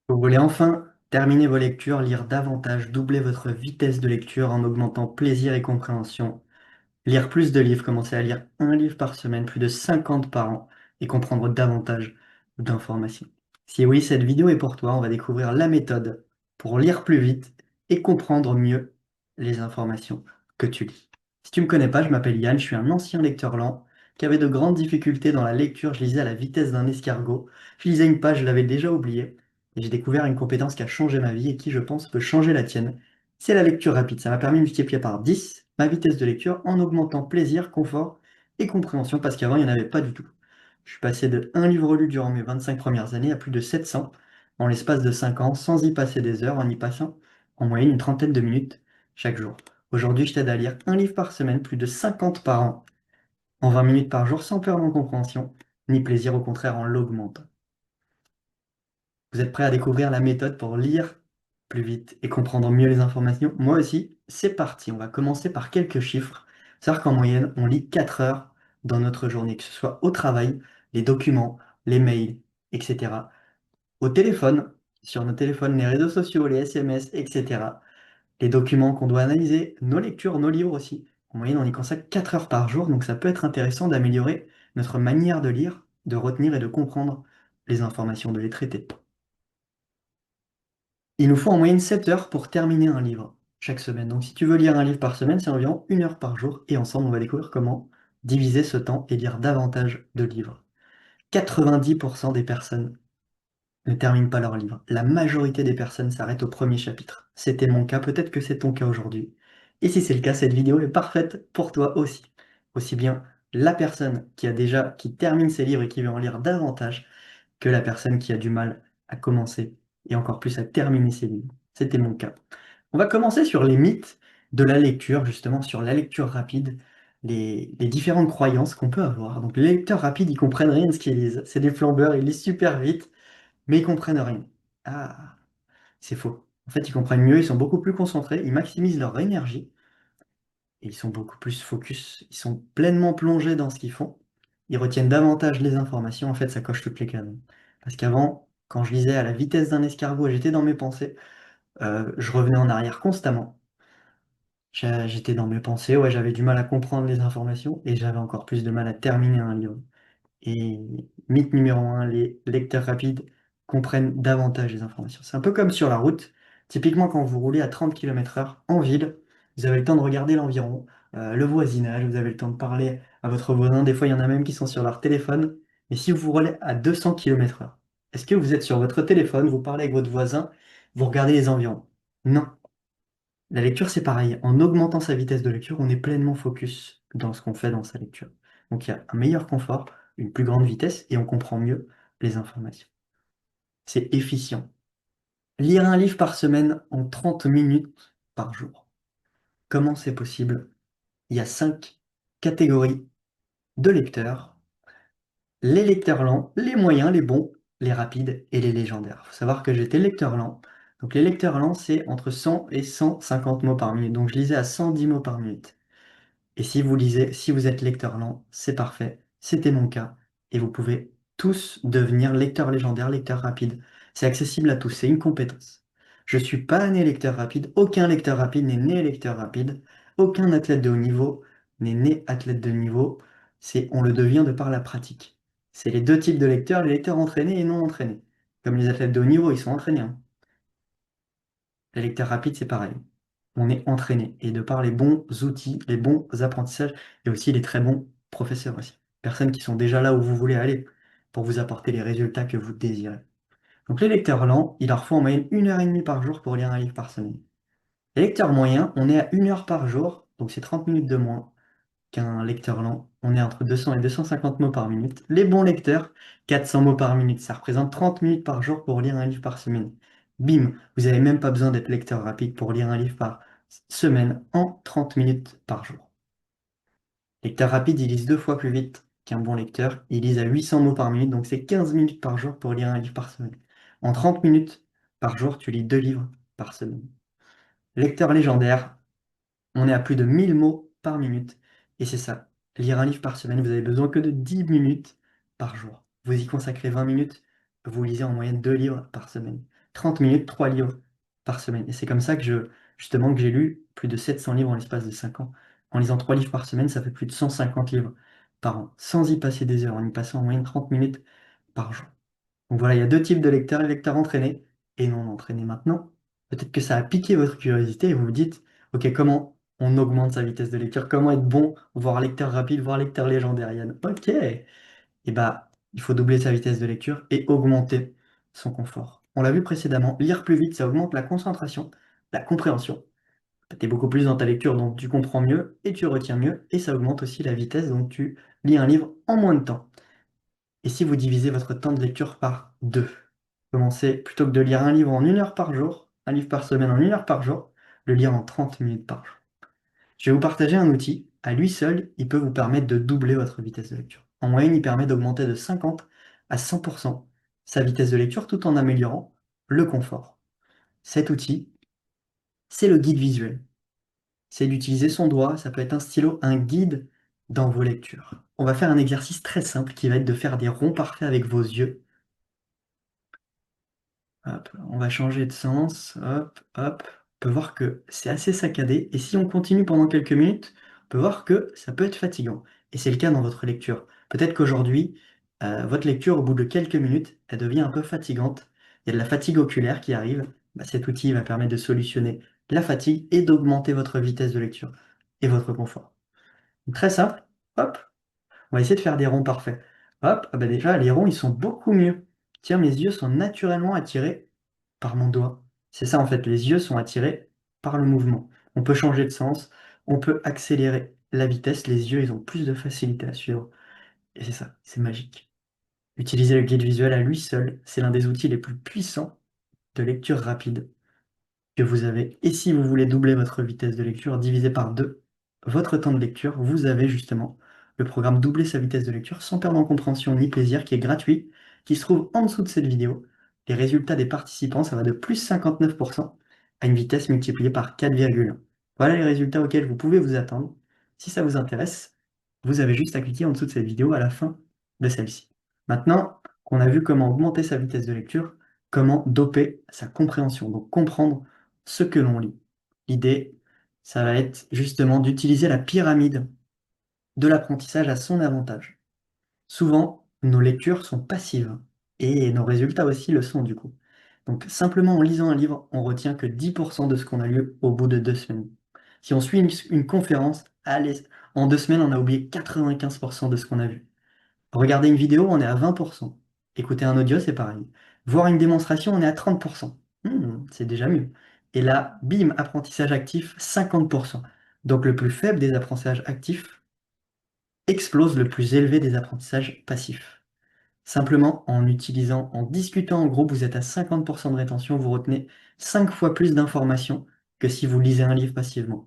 Vous voulez enfin terminer vos lectures, lire davantage, doubler votre vitesse de lecture en augmentant plaisir et compréhension, lire plus de livres, commencer à lire un livre par semaine, plus de 50 par an, et comprendre davantage d'informations. Si oui, cette vidéo est pour toi. On va découvrir la méthode pour lire plus vite et comprendre mieux les informations que tu lis. Si tu ne me connais pas, je m'appelle Yann, je suis un ancien lecteur lent qui avait de grandes difficultés dans la lecture. Je lisais à la vitesse d'un escargot. Je lisais une page, je l'avais déjà oubliée. Et j'ai découvert une compétence qui a changé ma vie et qui, je pense, peut changer la tienne. C'est la lecture rapide. Ça m'a permis de multiplier par 10 ma vitesse de lecture en augmentant plaisir, confort et compréhension parce qu'avant, il n'y en avait pas du tout. Je suis passé de un livre lu durant mes 25 premières années à plus de 700 en l'espace de 5 ans sans y passer des heures, en y passant en moyenne une trentaine de minutes chaque jour. Aujourd'hui, je t'aide à lire un livre par semaine, plus de 50 par an, en 20 minutes par jour sans perdre en compréhension, ni plaisir, au contraire en l'augmentant. Vous êtes prêts à découvrir la méthode pour lire plus vite et comprendre mieux les informations? Moi aussi, c'est parti. On va commencer par quelques chiffres. C'est-à-dire qu'en moyenne, on lit 4 heures dans notre journée, que ce soit au travail, les documents, les mails, etc. Au téléphone, sur nos téléphones, les réseaux sociaux, les SMS, etc. Les documents qu'on doit analyser, nos lectures, nos livres aussi. En moyenne, on y consacre 4 heures par jour, donc ça peut être intéressant d'améliorer notre manière de lire, de retenir et de comprendre les informations, de les traiter. Il nous faut en moyenne 7 heures pour terminer un livre chaque semaine. Donc si tu veux lire un livre par semaine, c'est environ 1 heure par jour. Et ensemble, on va découvrir comment diviser ce temps et lire davantage de livres. 90% des personnes ne terminent pas leur livre. La majorité des personnes s'arrêtent au premier chapitre. C'était mon cas, peut-être que c'est ton cas aujourd'hui. Et si c'est le cas, cette vidéo est parfaite pour toi aussi. Aussi bien la personne qui termine ses livres et qui veut en lire davantage, que la personne qui a du mal à commencer et encore plus à terminer ses livres. C'était mon cas. On va commencer sur les mythes de la lecture, justement sur la lecture rapide, les différentes croyances qu'on peut avoir. Donc les lecteurs rapides, ils comprennent rien de ce qu'ils lisent. C'est des flambeurs, ils lisent super vite, mais ils comprennent rien. Ah, c'est faux. En fait, ils comprennent mieux, ils sont beaucoup plus concentrés, ils maximisent leur énergie, et ils sont beaucoup plus focus, ils sont pleinement plongés dans ce qu'ils font, ils retiennent davantage les informations, en fait, ça coche toutes les cases. Parce qu'avant, quand je lisais à la vitesse d'un escargot et j'étais dans mes pensées, je revenais en arrière constamment. J'étais dans mes pensées, ouais, j'avais du mal à comprendre les informations et j'avais encore plus de mal à terminer un livre. Et mythe numéro un, les lecteurs rapides comprennent davantage les informations. C'est un peu comme sur la route. Typiquement, quand vous roulez à 30 km/h en ville, vous avez le temps de regarder l'environ, le voisinage, vous avez le temps de parler à votre voisin. Des fois, il y en a même qui sont sur leur téléphone. Mais si vous roulez à 200 km/h, est-ce que vous êtes sur votre téléphone, vous parlez avec votre voisin, vous regardez les environs? Non. La lecture, c'est pareil. En augmentant sa vitesse de lecture, on est pleinement focus dans ce qu'on fait dans sa lecture. Donc il y a un meilleur confort, une plus grande vitesse et on comprend mieux les informations. C'est efficient. Lire un livre par semaine en 30 minutes par jour. Comment c'est possible? Il y a 5 catégories de lecteurs. Les lecteurs lents, les moyens, les bons, les rapides et les légendaires. Il faut savoir que j'étais lecteur lent. Donc les lecteurs lents, c'est entre 100 et 150 mots par minute. Donc je lisais à 110 mots par minute. Et si vous lisez, si vous êtes lecteur lent, c'est parfait. C'était mon cas. Et vous pouvez tous devenir lecteur légendaire, lecteur rapide. C'est accessible à tous, c'est une compétence. Je ne suis pas né lecteur rapide, aucun lecteur rapide n'est né lecteur rapide, aucun athlète de haut niveau n'est né athlète de niveau, on le devient de par la pratique. C'est les deux types de lecteurs, les lecteurs entraînés et non entraînés. Comme les athlètes de haut niveau, ils sont entraînés, hein. Les lecteurs rapides, c'est pareil. On est entraîné. Et de par les bons outils, les bons apprentissages, et aussi les très bons professeurs aussi. Personnes qui sont déjà là où vous voulez aller pour vous apporter les résultats que vous désirez. Donc les lecteurs lents, il leur faut en moyenne 1 heure et demie par jour pour lire un livre par semaine. Les lecteurs moyens, on est à 1 heure par jour, donc c'est 30 minutes de moins qu'un lecteur lent. On est entre 200 et 250 mots par minute. Les bons lecteurs, 400 mots par minute. Ça représente 30 minutes par jour pour lire un livre par semaine. Bim, vous n'avez même pas besoin d'être lecteur rapide pour lire un livre par semaine en 30 minutes par jour. Lecteur rapide, il lise 2 fois plus vite qu'un bon lecteur. Il lise à 800 mots par minute, donc c'est 15 minutes par jour pour lire un livre par semaine. En 30 minutes par jour, tu lis 2 livres par semaine. Lecteur légendaire, on est à plus de 1000 mots par minute. Et c'est ça. Lire un livre par semaine, vous avez besoin que de 10 minutes par jour. Vous y consacrez 20 minutes, vous lisez en moyenne 2 livres par semaine. 30 minutes, 3 livres par semaine. Et c'est comme ça que justement, que j'ai lu plus de 700 livres en l'espace de 5 ans. En lisant 3 livres par semaine, ça fait plus de 150 livres par an, sans y passer des heures, en y passant en moyenne 30 minutes par jour. Donc voilà, il y a deux types de lecteurs, les lecteurs entraînés et non entraînés maintenant. Peut-être que ça a piqué votre curiosité et vous vous dites, OK, comment on augmente sa vitesse de lecture? Comment être bon, voire lecteur rapide, voire lecteur légendaire, Yann? OK, et bah, il faut doubler sa vitesse de lecture et augmenter son confort. On l'a vu précédemment, lire plus vite, ça augmente la concentration, la compréhension. Tu es beaucoup plus dans ta lecture, donc tu comprends mieux et tu retiens mieux, et ça augmente aussi la vitesse, donc tu lis un livre en moins de temps. Et si vous divisez votre temps de lecture par deux, commencez plutôt que de lire un livre en 1 heure par jour, un livre par semaine en 1 heure par jour, le lire en 30 minutes par jour. Je vais vous partager un outil. À lui seul, il peut vous permettre de doubler votre vitesse de lecture. En moyenne, il permet d'augmenter de 50 à 100% sa vitesse de lecture tout en améliorant le confort. Cet outil, c'est le guide visuel. C'est d'utiliser son doigt, ça peut être un stylo, un guide dans vos lectures. On va faire un exercice très simple qui va être de faire des ronds parfaits avec vos yeux. Hop, on va changer de sens, hop, hop. On peut voir que c'est assez saccadé, et si on continue pendant quelques minutes, on peut voir que ça peut être fatigant. Et c'est le cas dans votre lecture. Peut-être qu'aujourd'hui, votre lecture, au bout de quelques minutes, elle devient un peu fatigante. Il y a de la fatigue oculaire qui arrive. Bah, cet outil va permettre de solutionner la fatigue et d'augmenter votre vitesse de lecture et votre confort. Donc, très simple, hop, on va essayer de faire des ronds parfaits. Hop, ah bah déjà, les ronds, ils sont beaucoup mieux. Tiens, mes yeux sont naturellement attirés par mon doigt. C'est ça en fait, les yeux sont attirés par le mouvement. On peut changer de sens, on peut accélérer la vitesse, les yeux ils ont plus de facilité à suivre. Et c'est ça, c'est magique. Utiliser le guide visuel à lui seul, c'est l'un des outils les plus puissants de lecture rapide que vous avez. Et si vous voulez doubler votre vitesse de lecture, diviser par deux votre temps de lecture, vous avez justement le programme Doubler sa vitesse de lecture sans perdre en compréhension ni plaisir, qui est gratuit, qui se trouve en dessous de cette vidéo. Les résultats des participants, ça va de plus 59% à une vitesse multipliée par 4,1. Voilà les résultats auxquels vous pouvez vous attendre. Si ça vous intéresse, vous avez juste à cliquer en dessous de cette vidéo à la fin de celle-ci. Maintenant qu'on a vu comment augmenter sa vitesse de lecture, comment doper sa compréhension, donc comprendre ce que l'on lit. L'idée, ça va être justement d'utiliser la pyramide de l'apprentissage à son avantage. Souvent, nos lectures sont passives et nos résultats aussi le sont du coup. Donc simplement en lisant un livre, on retient que 10% de ce qu'on a lu au bout de 2 semaines. Si on suit une conférence, allez, en 2 semaines, on a oublié 95% de ce qu'on a vu. Regarder une vidéo, on est à 20%. Écouter un audio, c'est pareil. Voir une démonstration, on est à 30%. C'est déjà mieux. Et là, bim, apprentissage actif, 50%. Donc le plus faible des apprentissages actifs explose le plus élevé des apprentissages passifs. Simplement, en utilisant, en discutant en groupe, vous êtes à 50% de rétention, vous retenez 5 fois plus d'informations que si vous lisez un livre passivement.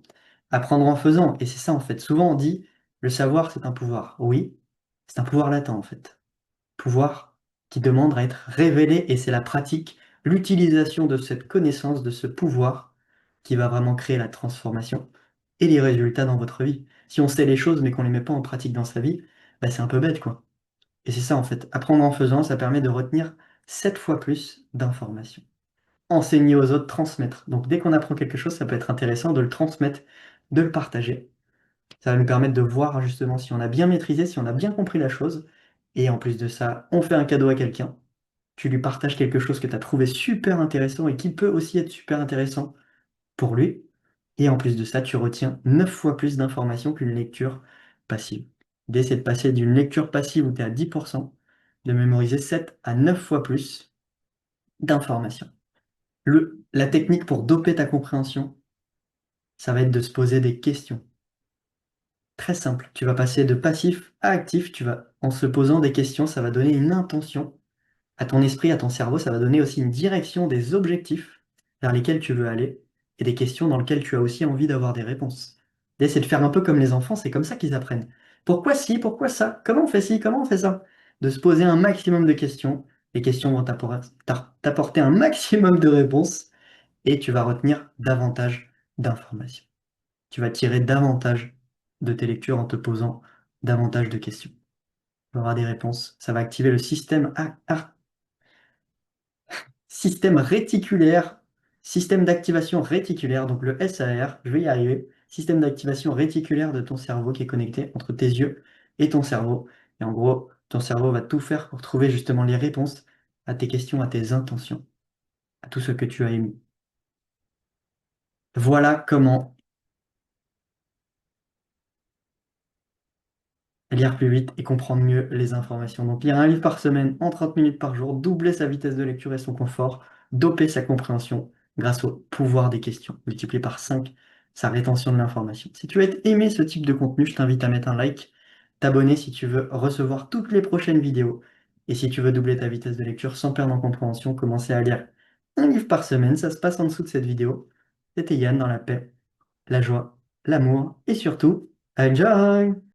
Apprendre en faisant, et c'est ça en fait. Souvent on dit, le savoir c'est un pouvoir. Oui, c'est un pouvoir latent en fait. Pouvoir qui demande à être révélé, et c'est la pratique, l'utilisation de cette connaissance, de ce pouvoir, qui va vraiment créer la transformation et les résultats dans votre vie. Si on sait les choses mais qu'on ne les met pas en pratique dans sa vie, bah c'est un peu bête quoi. Et c'est ça en fait, apprendre en faisant, ça permet de retenir 7 fois plus d'informations. Enseigner aux autres, transmettre. Donc dès qu'on apprend quelque chose, ça peut être intéressant de le transmettre, de le partager. Ça va nous permettre de voir justement si on a bien maîtrisé, si on a bien compris la chose. Et en plus de ça, on fait un cadeau à quelqu'un. Tu lui partages quelque chose que tu as trouvé super intéressant et qui peut aussi être super intéressant pour lui. Et en plus de ça, tu retiens 9 fois plus d'informations qu'une lecture passive. L'idée, c'est de passer d'une lecture passive où tu es à 10%, de mémoriser 7 à 9 fois plus d'informations. La technique pour doper ta compréhension, ça va être de se poser des questions. Très simple. Tu vas passer de passif à actif. En se posant des questions, ça va donner une intention à ton esprit, à ton cerveau. Ça va donner aussi une direction, des objectifs vers lesquels tu veux aller et des questions dans lesquelles tu as aussi envie d'avoir des réponses. L'idée, c'est de faire un peu comme les enfants. C'est comme ça qu'ils apprennent. Pourquoi ci? Pourquoi ça? Comment on fait ci? Comment on fait ça? De se poser un maximum de questions. Les questions vont t'apporter un maximum de réponses et tu vas retenir davantage d'informations. Tu vas tirer davantage de tes lectures en te posant davantage de questions. Tu auras des réponses. Ça va activer le système Système réticulaire, système d'activation réticulaire, donc le SAR, je vais y arriver. Système d'activation réticulaire de ton cerveau qui est connecté entre tes yeux et ton cerveau. Et en gros, ton cerveau va tout faire pour trouver justement les réponses à tes questions, à tes intentions, à tout ce que tu as émis. Voilà comment lire plus vite et comprendre mieux les informations. Donc lire un livre par semaine en 30 minutes par jour, doubler sa vitesse de lecture et son confort, doper sa compréhension grâce au pouvoir des questions, multiplier par 5 sa rétention de l'information. Si tu as aimé ce type de contenu, je t'invite à mettre un like, t'abonner si tu veux recevoir toutes les prochaines vidéos. Et si tu veux doubler ta vitesse de lecture sans perdre en compréhension, commencer à lire un livre par semaine, ça se passe en dessous de cette vidéo. C'était Yann dans la paix, la joie, l'amour et surtout, enjoy!